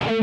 Hello,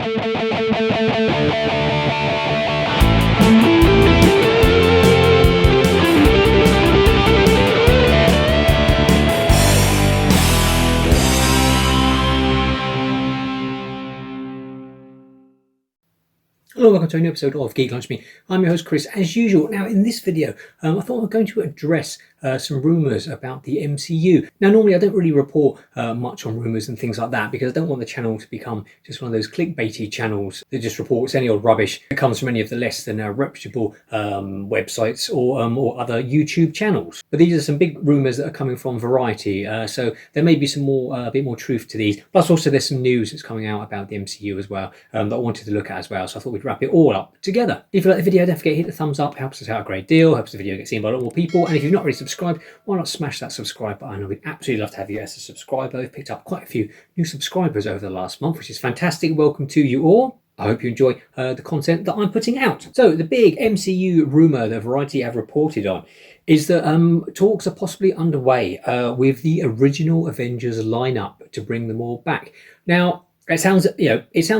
welcome to a new episode of Geek Lunch Me. I'm your host Chris, as usual. Now, in this video, I thought I'm going to address some rumours about the MCU. Now, normally I don't really report much on rumours and things like that because I don't want the channel to become just one of those clickbaity channels that just reports any old rubbish that comes from any of the less than reputable websites or other YouTube channels. But these are some big rumours that are coming from Variety, so there may be some more, a bit more truth to these. Plus, also there's some news that's coming out about the MCU as well that I wanted to look at as well. So I thought we'd wrap it all up together. If you like the video, don't forget to hit the thumbs up. It helps us out a great deal. Helps the video get seen by a lot more people. And if you've not already subscribed, why not smash that subscribe button? We'd absolutely love to have you as a subscriber. We've picked up quite a few new subscribers over the last month, which is fantastic. Welcome to you all. I hope you enjoy the content that I'm putting out. So the big MCU rumour that Variety have reported on is that talks are possibly underway with the original Avengers lineup to bring them all back. Now, it sounds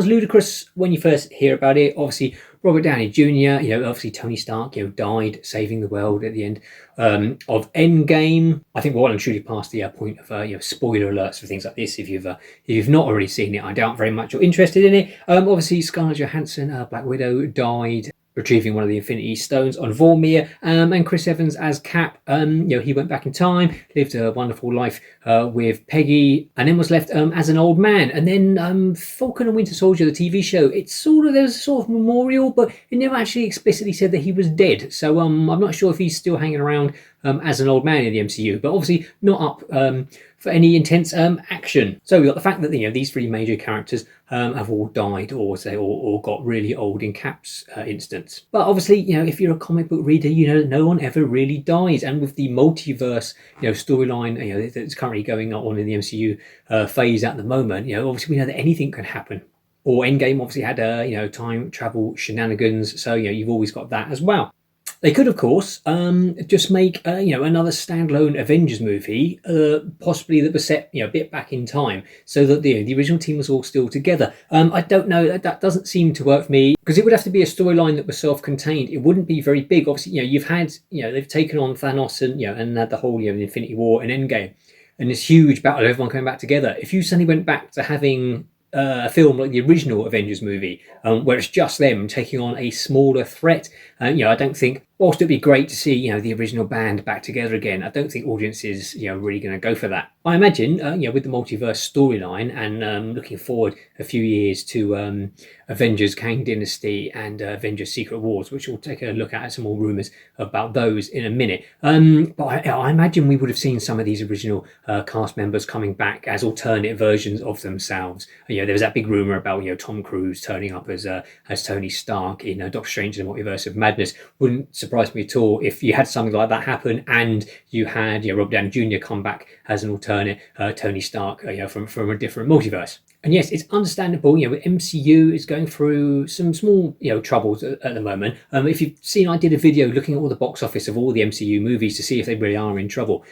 ludicrous when you first hear about it. Obviously, Robert Downey Jr., obviously Tony Stark, died saving the world at the end of Endgame. I think we're well and truly past the point of spoiler alerts for things like this. If you've not already seen it, I doubt very much you're interested in it. Obviously, Scarlett Johansson, Black Widow, died retrieving one of the Infinity Stones on Vormir, and Chris Evans as Cap. He went back in time, lived a wonderful life with Peggy, and then was left as an old man. And then Falcon and Winter Soldier, the TV show, there was a sort of memorial, but it never actually explicitly said that he was dead. So I'm not sure if he's still hanging around as an old man in the MCU, but obviously not up for any intense action. So we've got the fact that these three major characters have all died or got really old in Cap's instance. But obviously, if you're a comic book reader, no one ever really dies. And with the multiverse storyline that's currently going on in the MCU phase at the moment, obviously we know that anything can happen. Or Endgame obviously had time travel shenanigans, so you've always got that as well. They could, of course, just make another standalone Avengers movie, possibly that was set a bit back in time, so that the original team was all still together. I don't know, that doesn't seem to work for me, because it would have to be a storyline that was self-contained. It wouldn't be very big. Obviously, you've had they've taken on Thanos and had the whole Infinity War and Endgame, and this huge battle of everyone coming back together. If you suddenly went back to having a film like the original Avengers movie, where it's just them taking on a smaller threat, I don't think, whilst it'd be great to see the original band back together again, I don't think audiences really going to go for that. I imagine with the multiverse storyline and looking forward a few years to Avengers Kang Dynasty and Avengers Secret Wars, which we'll take a look at some more rumours about those in a minute. But I imagine we would have seen some of these original cast members coming back as alternate versions of themselves. There was that big rumour about Tom Cruise turning up as Tony Stark in Doctor Strange and the Multiverse of Madness. Wouldn't surprise me at all if you had something like that happen and you had Robert Downey Jr. come back as an alternate Tony Stark from a different multiverse. And yes, it's understandable. MCU is going through some small troubles at the moment. If you've seen, I did a video looking at all the box office of all the MCU movies to see if they really are in trouble.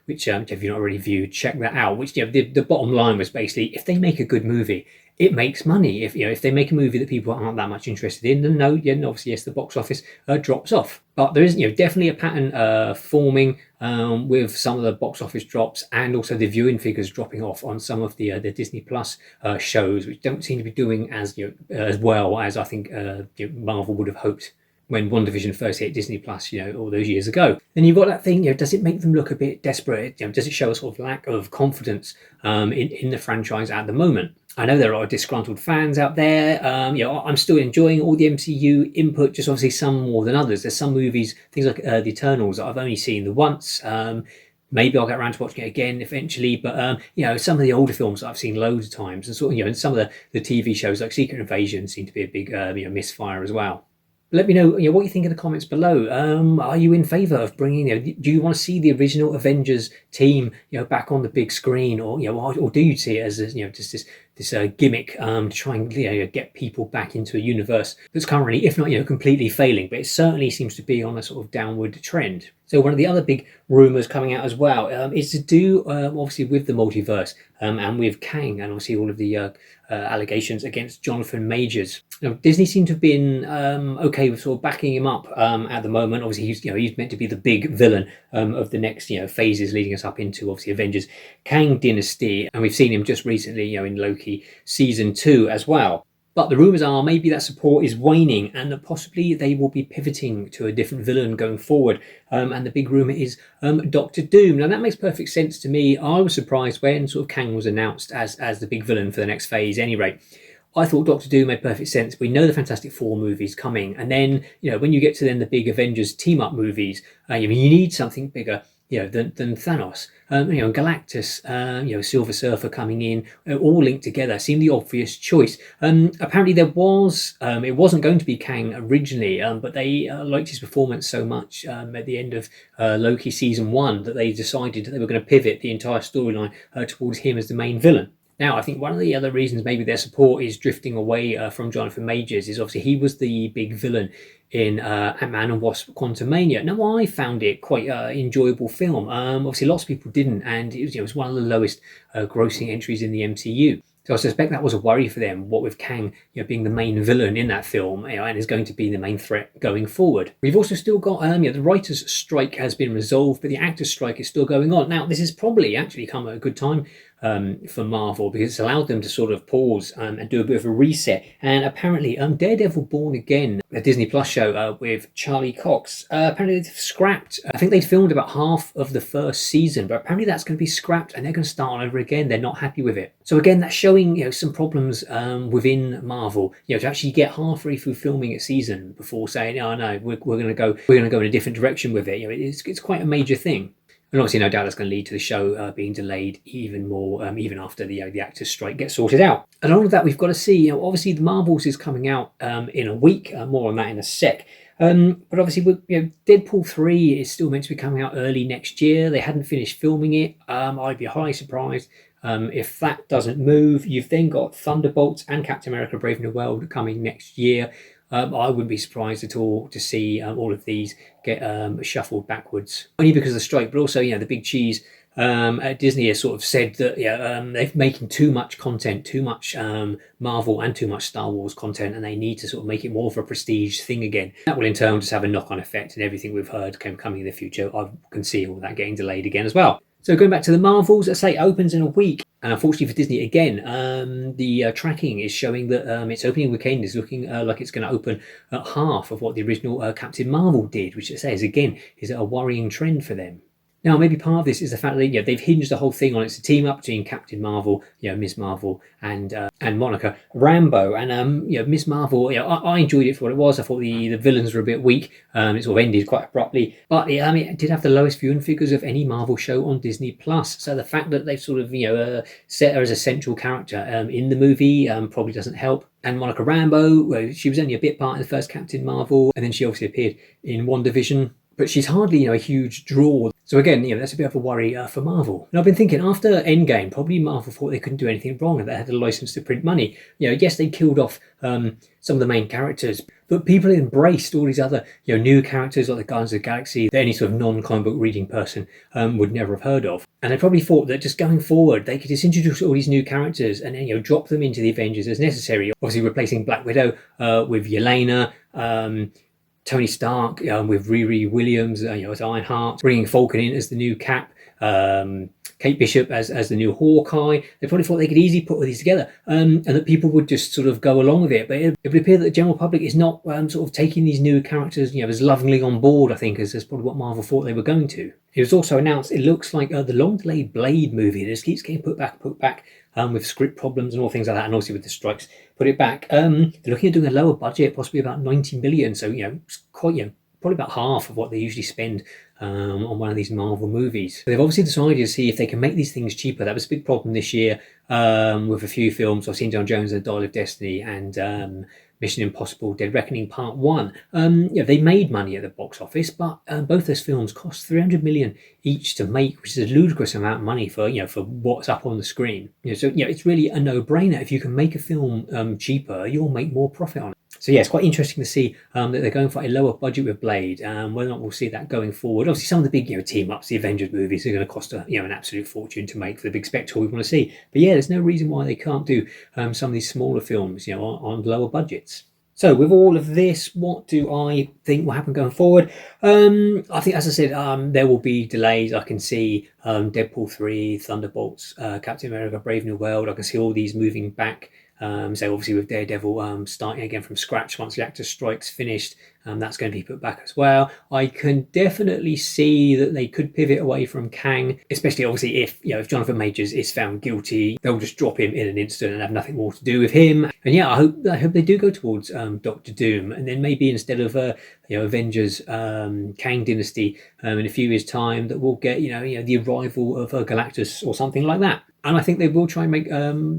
Which if you've not already viewed, check that out. Which the bottom line was basically, if they make a good movie, it makes money. If they make a movie that people aren't that much interested in, then obviously yes, the box office drops off. But there is definitely a pattern forming with some of the box office drops and also the viewing figures dropping off on some of the Disney Plus shows, which don't seem to be doing as well as I think Marvel would have hoped when WandaVision first hit Disney Plus, all those years ago. Then you've got that thing, does it make them look a bit desperate? Does it show a sort of lack of confidence in the franchise at the moment? I know there are a lot of disgruntled fans out there. I'm still enjoying all the MCU input, just obviously some more than others. There's some movies, things like The Eternals, that I've only seen the once. Maybe I'll get around to watching it again eventually, but some of the older films that I've seen loads of times, and and some of the TV shows like Secret Invasion seem to be a big misfire as well. Let me know, what you think in the comments below. Are you in favour of bringing, do you want to see the original Avengers team, back on the big screen, or do you see it as just this gimmick to try and get people back into a universe that's currently, if not completely failing, but it certainly seems to be on a sort of downward trend. So one of the other big rumours coming out as well is to do obviously with the multiverse and with Kang and obviously all of the allegations against Jonathan Majors. Now, Disney seem to have been okay with sort of backing him up at the moment. Obviously, he's meant to be the big villain of the next phases leading us up into obviously Avengers, Kang Dynasty, and we've seen him just recently in Loki season 2 as well. But the rumours are maybe that support is waning and that possibly they will be pivoting to a different villain going forward. And the big rumour is Doctor Doom. Now that makes perfect sense to me. I was surprised when sort of Kang was announced as the big villain for the next phase anyway. I thought Doctor Doom made perfect sense. We know the Fantastic Four movies coming. And then, when you get to then the big Avengers team-up movies, you need something bigger than Thanos. Galactus, Silver Surfer coming in, all linked together, seemed the obvious choice. Apparently there was, it wasn't going to be Kang originally, but they liked his performance so much at the end of Loki season 1 that they decided that they were going to pivot the entire storyline towards him as the main villain. Now, I think one of the other reasons maybe their support is drifting away from Jonathan Majors is obviously he was the big villain in Ant-Man and Wasp: Quantumania. Now, I found it quite an enjoyable film. Obviously, lots of people didn't, and it was one of the lowest grossing entries in the MCU. So I suspect that was a worry for them, what with Kang being the main villain in that film and is going to be the main threat going forward. We've also still got, the writers' strike has been resolved, but the actors' strike is still going on. Now, this has probably actually come at a good time for Marvel because it's allowed them to sort of pause and do a bit of a reset. And apparently Daredevil Born Again, a Disney Plus show with Charlie Cox, apparently they've scrapped. I think they'd filmed about half of the first season, but apparently that's going to be scrapped and they're going to start over again. They're not happy with it. So again, that's showing some problems within Marvel. To actually get halfway through filming a season before saying, "Oh no, we're going to go in a different direction with it." It's quite a major thing. And obviously, no doubt that's going to lead to the show being delayed even more, even after the actors' strike gets sorted out. And all of that, we've got to see. Obviously, the Marvels is coming out in a week. More on that in a sec. But obviously, Deadpool 3 is still meant to be coming out early next year. They hadn't finished filming it. I'd be highly surprised if that doesn't move. You've then got Thunderbolts and Captain America: Brave New World coming next year. I wouldn't be surprised at all to see all of these get shuffled backwards. Only because of the strike, but also, the big cheese at Disney has sort of said that they're making too much content, too much Marvel and too much Star Wars content, and they need to sort of make it more of a prestige thing again. That will in turn just have a knock-on effect, and everything we've heard coming in the future, I can see all that getting delayed again as well. So going back to the Marvels, I say it opens in a week. And unfortunately for Disney, again, the tracking is showing that its opening weekend is looking like it's going to open at half of what the original Captain Marvel did, which it says, again, is a worrying trend for them. Now, maybe part of this is the fact that they've hinged the whole thing on it's a team up between Captain Marvel, Ms. Marvel, and Monica Rambeau. And Ms. Marvel, I enjoyed it for what it was. I thought the villains were a bit weak. It sort of ended quite abruptly, but it did have the lowest viewing figures of any Marvel show on Disney Plus. So the fact that they've sort of set her as a central character in the movie probably doesn't help. And Monica Rambeau, she was only a bit part in the first Captain Marvel, and then she obviously appeared in WandaVision. But she's hardly, a huge draw. So again, that's a bit of a worry for Marvel. And I've been thinking, after Endgame, probably Marvel thought they couldn't do anything wrong and they had a license to print money. Yes, they killed off some of the main characters, but people embraced all these other, new characters like the Guardians of the Galaxy that any sort of non-comic book reading person would never have heard of. And they probably thought that just going forward, they could just introduce all these new characters and then, drop them into the Avengers as necessary. Obviously replacing Black Widow with Yelena, Tony Stark with Riri Williams as Ironheart, bringing Falcon in as the new Cap, Kate Bishop as the new Hawkeye. They probably thought they could easily put all these together and that people would just sort of go along with it. But it would appear that the general public is not sort of taking these new characters as lovingly on board, I think, as probably what Marvel thought they were going to. It was also announced, it looks like the long-delayed Blade movie that just keeps getting put back with script problems and all things like that, and obviously with the strikes, put it back. They're looking at doing a lower budget, possibly about 90 million, so it's quite probably about half of what they usually spend on one of these Marvel movies. They've obviously decided to see if they can make these things cheaper. That was a big problem this year with a few films. I've seen John Jones and the Dial of Destiny and Mission Impossible: Dead Reckoning Part 1. They made money at the box office, but both those films cost 300 million each to make, which is a ludicrous amount of money for for what's up on the screen. So it's really a no-brainer. If you can make a film cheaper, you'll make more profit on it. So yeah, it's quite interesting to see that they're going for a lower budget with Blade. Whether or not we'll see that going forward. Obviously, some of the big team ups, the Avengers movies, are going to cost an absolute fortune to make for the big spectacle we want to see. But yeah, there's no reason why they can't do some of these smaller films, on lower budgets. So with all of this, what do I think will happen going forward? I think, as I said, there will be delays. I can see Deadpool 3, Thunderbolts, Captain America, Brave New World. I can see all these moving back. So obviously with Daredevil starting again from scratch once the actor strike's finished, that's going to be put back as well. I can definitely see that they could pivot away from Kang, especially obviously if Jonathan Majors is found guilty, they'll just drop him in an instant and have nothing more to do with him. And yeah, I hope they do go towards Doctor Doom, and then maybe instead of Avengers Kang Dynasty in a few years' time, that we'll get the arrival of Galactus or something like that. And I think they will try and make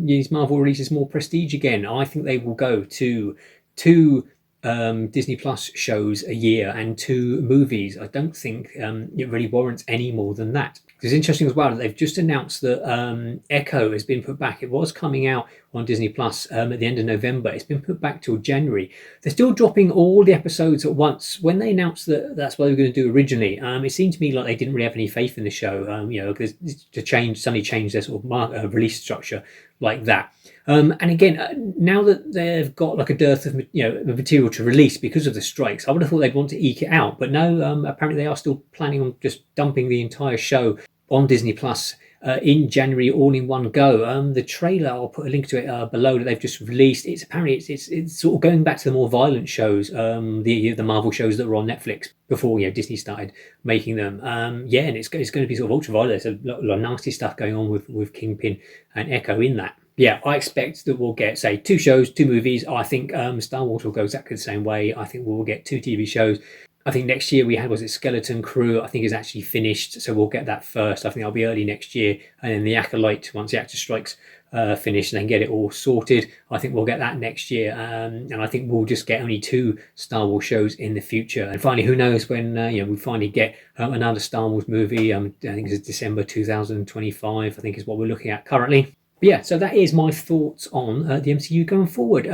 these Marvel releases more prestige again. I think they will go to two Disney Plus shows a year and 2 movies. I don't think it really warrants any more than that. It's interesting as well that they've just announced that Echo has been put back. It was coming out on Disney Plus at the end of November. It's been put back till January. They're still dropping all the episodes at once. When they announced that that's what they were going to do originally, it seemed to me like they didn't really have any faith in the show. Suddenly change their sort of release structure like that. And again, now that they've got like a dearth of material to release because of the strikes, I would have thought they'd want to eke it out. But no, apparently they are still planning on just dumping the entire show on Disney Plus in January, all in one go. The trailer, I'll put a link to it below, that they've just released. It's apparently it's sort of going back to the more violent shows, the Marvel shows that were on Netflix before Disney started making them. And it's going to be sort of ultra violent. There's a lot of nasty stuff going on with Kingpin and Echo in that. Yeah, I expect that we'll get, say, 2 shows, 2 movies. I think Star Wars will go exactly the same way. I think we'll get 2 TV shows. I think next year we had, was it Skeleton Crew, I think is actually finished. So we'll get that first. I think that'll be early next year. And then The Acolyte, once the actor strikes finished and then get it all sorted, I think we'll get that next year. And I think we'll just get only 2 Star Wars shows in the future. And finally, who knows when we finally get another Star Wars movie. I think it's December 2025, I think is what we're looking at currently. But yeah, so that is my thoughts on the MCU going forward.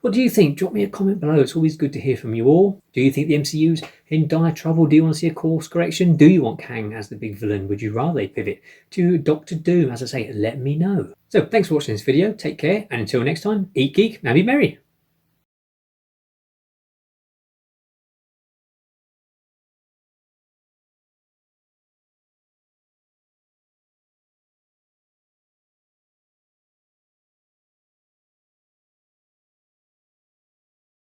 What do you think? Drop me a comment below. It's always good to hear from you all. Do you think the MCU's in dire trouble? Do you want to see a course correction? Do you want Kang as the big villain? Would you rather they pivot to Doctor Doom? As I say, let me know. So thanks for watching this video. Take care, and until next time, eat geek and be merry.